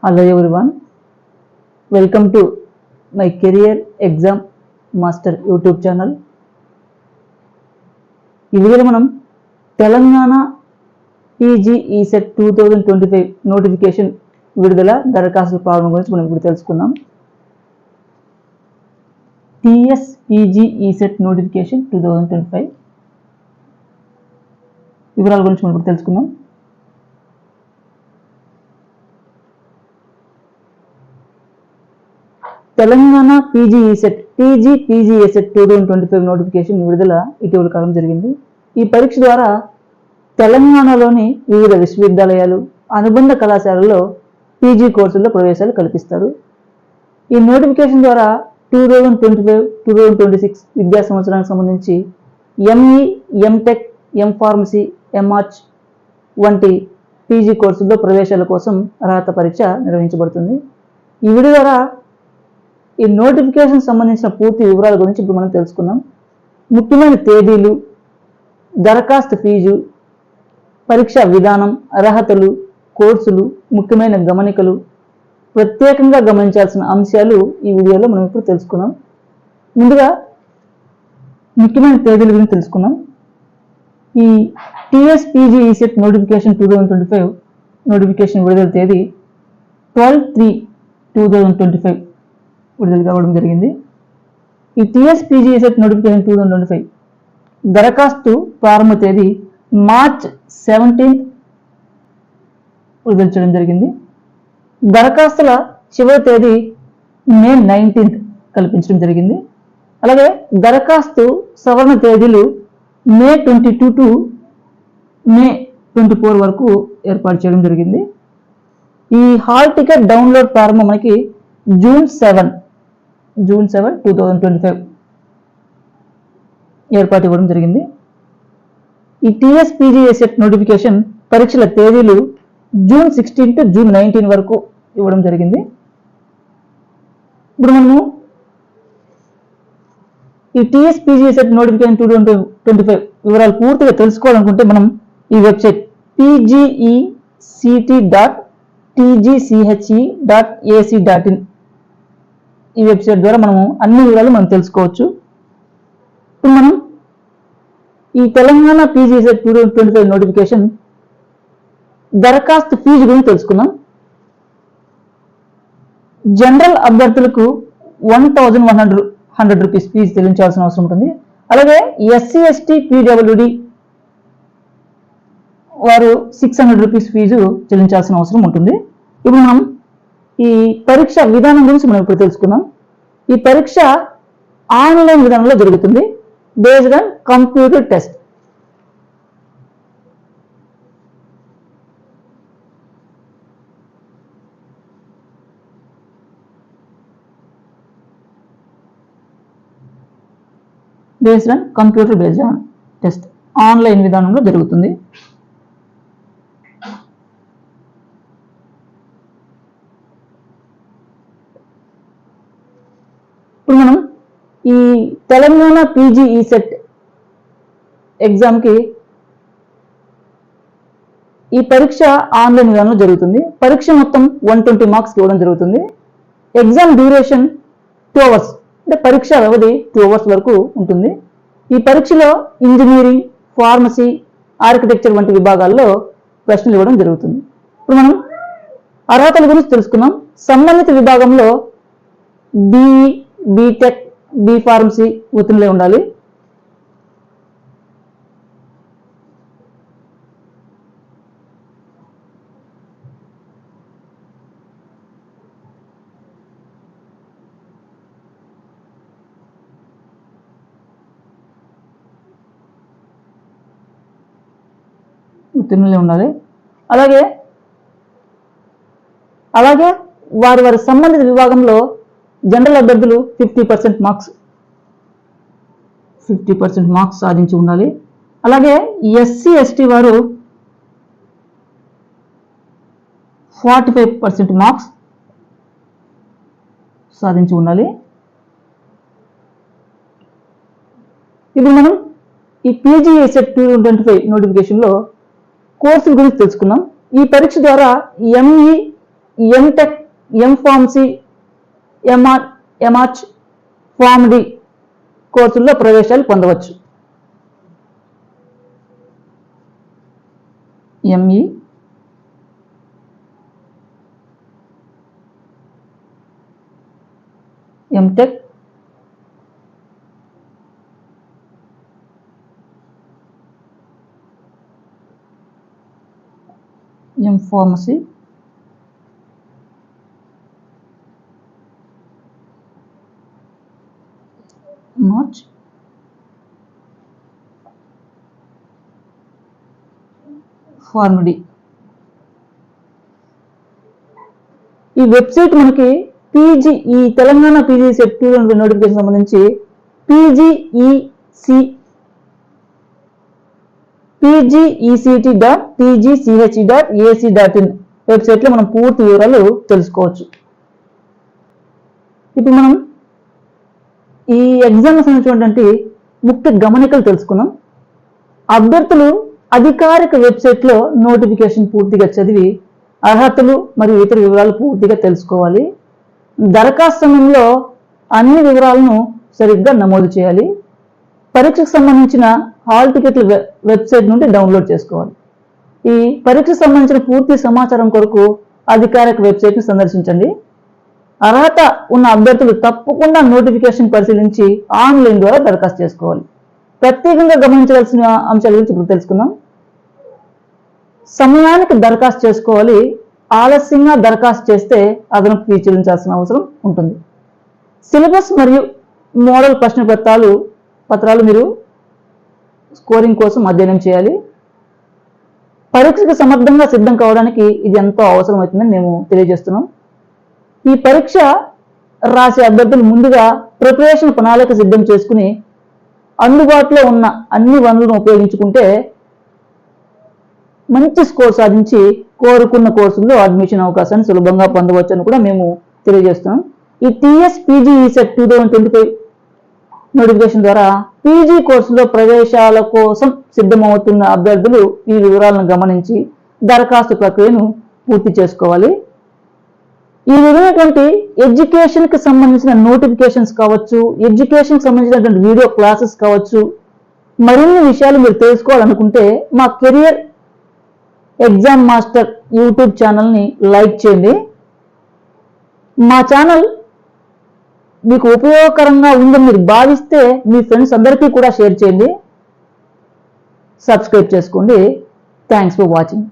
Hello everyone, welcome to my career exam master YouTube channel. ఈ వీడియోలో మనం Telangana PG ECET 2025 notification విడుదల దరఖాస్తుల ప్రారంభం గురించి మనం ఇప్పుడు తెలుసుకుందాం. టీఎస్ పీజీ ఈసెట్ నోటిఫికేషన్ 2025 వివరాల గురించి మనం ఇప్పుడు తెలుసుకుందాం. Telangana PG ECET PG ECET 2025 notification విడుదల ఇటీవల కాలం జరిగింది. ఈ పరీక్ష ద్వారా తెలంగాణలోని వివిధ విశ్వవిద్యాలయాలు, అనుబంధ కళాశాలల్లో పీజీ కోర్సుల్లో ప్రవేశాలు కల్పిస్తారు. ఈ నోటిఫికేషన్ ద్వారా 2025-2026 విద్యా సంవత్సరానికి సంబంధించి ఎంఈ, ఎంటెక్, ఎంఫార్మసీ, ఎంఆర్చ్ వంటి పీజీ కోర్సుల్లో ప్రవేశాల కోసం అర్హత పరీక్ష నిర్వహించబడుతుంది. ఈ వీడియో ద్వారా ఈ నోటిఫికేషన్ సంబంధించిన పూర్తి వివరాల గురించి ఇప్పుడు మనం తెలుసుకుందాం. ముఖ్యమైన తేదీలు, దరఖాస్తు ఫీజు, పరీక్షా విధానం, అర్హతలు, కోర్సులు, ముఖ్యమైన గమనికలు, ప్రత్యేకంగా గమనించాల్సిన అంశాలు ఈ వీడియోలో మనం ఇప్పుడు తెలుసుకుందాం. ముందుగా ముఖ్యమైన తేదీల గురించి తెలుసుకుందాం. ఈ TS PG ECET notification 2025 notification విడుదల తేదీ 12/3/2025 విడుదల కావడం జరిగింది. ఈ టీఎస్ పీజీ ఈసెట్ నోటిఫికేషన్ 2025 దరఖాస్తు ప్రారంభ తేదీ మార్చ్ 17 విడుదల చేయడం జరిగింది. దరఖాస్తుల చివరి తేదీ మే 19 కల్పించడం జరిగింది. అలాగే దరఖాస్తు సవరణ తేదీలు మే 22 టు మే 24 వరకు ఏర్పాటు చేయడం జరిగింది. ఈ హాల్ టికెట్ డౌన్లోడ్ ప్రారంభం మనకి జూన్ 7, 2025 ఏర్పాటు ఇవ్వడం జరిగింది. ఈ టీఎస్ పీజీ ఈసెట్ నోటిఫికేషన్ పరీక్షల తేదీలు జూన్ 16 టు జూన్ 19 వరకు ఇవ్వడం జరిగింది. ఇప్పుడు మనము ఈ టీఎస్ పీజీ ఈసెట్ నోటిఫికేషన్ 2025 వివరాలు పూర్తిగా తెలుసుకోవాలనుకుంటే మనం ఈ వెబ్సైట్ pgect.tgche.ac.in ఈ వెబ్సైట్ ద్వారా మనము అన్ని వివరాలు మనం తెలుసుకోవచ్చు. ఇప్పుడు మనం ఈ తెలంగాణ పీజీ ఈసెట్ 2025 నోటిఫికేషన్ దరఖాస్తు ఫీజు గురించి తెలుసుకుందాం. జనరల్ అభ్యర్థులకు 1,100 రూపీస్ ఫీజు చెల్లించాల్సిన అవసరం ఉంటుంది. అలాగే ఎస్సీ, ఎస్టీ, పీడబ్ల్యూడి వారు 600 రూపీస్ ఫీజు చెల్లించాల్సిన అవసరం ఉంటుంది. ఇప్పుడు మనం ఈ పరీక్ష విధానం గురించి మనం ఇప్పుడు తెలుసుకుందాం. ఈ పరీక్ష ఆన్లైన్ విధానంలో జరుగుతుంది, based on computer test. Online విధానంలో జరుగుతుంది. ఇప్పుడు మనం ఈ తెలంగాణ పీజీ ఈసెట్ ఎగ్జామ్కి ఈ పరీక్ష ఆన్లైన్ విధానంలో జరుగుతుంది. పరీక్ష మొత్తం 120 మార్క్స్ ఇవ్వడం జరుగుతుంది. ఎగ్జామ్ డ్యూరేషన్ 2 అవర్స్, అంటే పరీక్ష వ్యవధి 2 అవర్స్ వరకు ఉంటుంది. ఈ పరీక్షలో ఇంజనీరింగ్, ఫార్మసీ, ఆర్కిటెక్చర్ వంటి విభాగాల్లో ప్రశ్నలు ఇవ్వడం జరుగుతుంది. ఇప్పుడు మనం అర్హతల గురించి తెలుసుకుందాం. సంబంధిత విభాగంలో బీఈ, బీటెక్, బీ ఫార్మసీ ఉత్తీర్ణులై ఉండాలి. అలాగే వారి సంబంధిత విభాగంలో జనరల్ అభ్యర్థులు 50% మార్క్స్ సాధించి ఉండాలి. అలాగే ఎస్సీ, ఎస్టీ వారు 45% మార్క్స్ సాధించి ఉండాలి. ఇప్పుడు మనం ఈ పీజీ ఈసెట్ 2025 నోటిఫికేషన్లో కోర్సుల గురించి తెలుసుకుందాం. ఈ పరీక్ష ద్వారా ME, M Tech, M Pharmacy, M Arch, Pharm D కోర్సుల్లో ప్రవేశాలు పొందవచ్చు. ME, M Tech, M Pharmacy, M Arch, Pharm D. ఈ వెబ్సైట్ మనకి పీజీ, ఈ తెలంగాణ పీజీ సెట్ 2 నోటిఫికేషన్ సంబంధించి pgect.tgch.ac.in వెబ్సైట్లో మనం పూర్తి వివరాలు తెలుసుకోవచ్చు. ఇప్పుడు మనం ఈ ఎగ్జామ్ సంబంధించినటువంటి ముఖ్య గమనికలు తెలుసుకున్నాం. అభ్యర్థులు అధికారిక వెబ్సైట్లో నోటిఫికేషన్ పూర్తిగా చదివి అర్హతలు మరియు ఇతర వివరాలు పూర్తిగా తెలుసుకోవాలి. దరఖాస్తు సమయంలో అన్ని వివరాలను సరిగ్గా నమోదు చేయాలి. పరీక్షకు సంబంధించిన హాల్ టికెట్ల వెబ్సైట్ నుండి డౌన్లోడ్ చేసుకోవాలి. ఈ పరీక్షకు సంబంధించిన పూర్తి సమాచారం కొరకు అధికారిక వెబ్సైట్ను సందర్శించండి. అర్హత ఉన్న అభ్యర్థులు తప్పకుండా నోటిఫికేషన్ పరిశీలించి ఆన్లైన్ ద్వారా దరఖాస్తు చేసుకోవాలి. ప్రత్యేకంగా గమనించవలసిన అంశాల గురించి ఇప్పుడు తెలుసుకుందాం. సమయానికి దరఖాస్తు చేసుకోవాలి. ఆలస్యంగా దరఖాస్తు చేస్తే అదనపు ఫీజు చెల్లించాల్సిన అవసరం ఉంటుంది. సిలబస్ మరియు మోడల్ ప్రశ్న పత్రాలు మీరు స్కోరింగ్ కోసం అధ్యయనం చేయాలి. పరీక్షకు సమర్థంగా సిద్ధం కావడానికి ఇది ఎంతో అవసరమవుతుందని మేము తెలియజేస్తున్నాం. ఈ పరీక్ష రాసే అభ్యర్థులు ముందుగా ప్రిపరేషన్ ప్రణాళిక సిద్ధం చేసుకుని అందుబాటులో ఉన్న అన్ని వనరులను ఉపయోగించుకుంటే మంచి స్కోర్ సాధించి కోరుకున్న కోర్సుల్లో అడ్మిషన్ అవకాశాన్ని సులభంగా పొందవచ్చు అని కూడా మేము తెలియజేస్తున్నాం. ఈ TSPG సెట్ 2025 నోటిఫికేషన్ ద్వారా పీజీ కోర్సులో ప్రవేశాల కోసం సిద్ధమవుతున్న అభ్యర్థులు ఈ వివరాలను గమనించి దరఖాస్తు ప్రక్రియను పూర్తి చేసుకోవాలి. ఈ విధమైనటువంటి ఎడ్యుకేషన్కి సంబంధించిన నోటిఫికేషన్స్ కావచ్చు, ఎడ్యుకేషన్కి సంబంధించినటువంటి వీడియో క్లాసెస్ కావచ్చు, మరిన్ని విషయాలు మీరు తెలుసుకోవాలనుకుంటే మా కెరియర్ ఎగ్జామ్ మాస్టర్ యూట్యూబ్ ఛానల్ని లైక్ చేయండి. మా ఛానల్ మీకు ఉపయోగకరంగా ఉందని మీరు భావిస్తే మీ ఫ్రెండ్స్ అందరికీ కూడా షేర్ చేయండి. సబ్స్క్రైబ్ చేసుకోండి. Thanks for watching.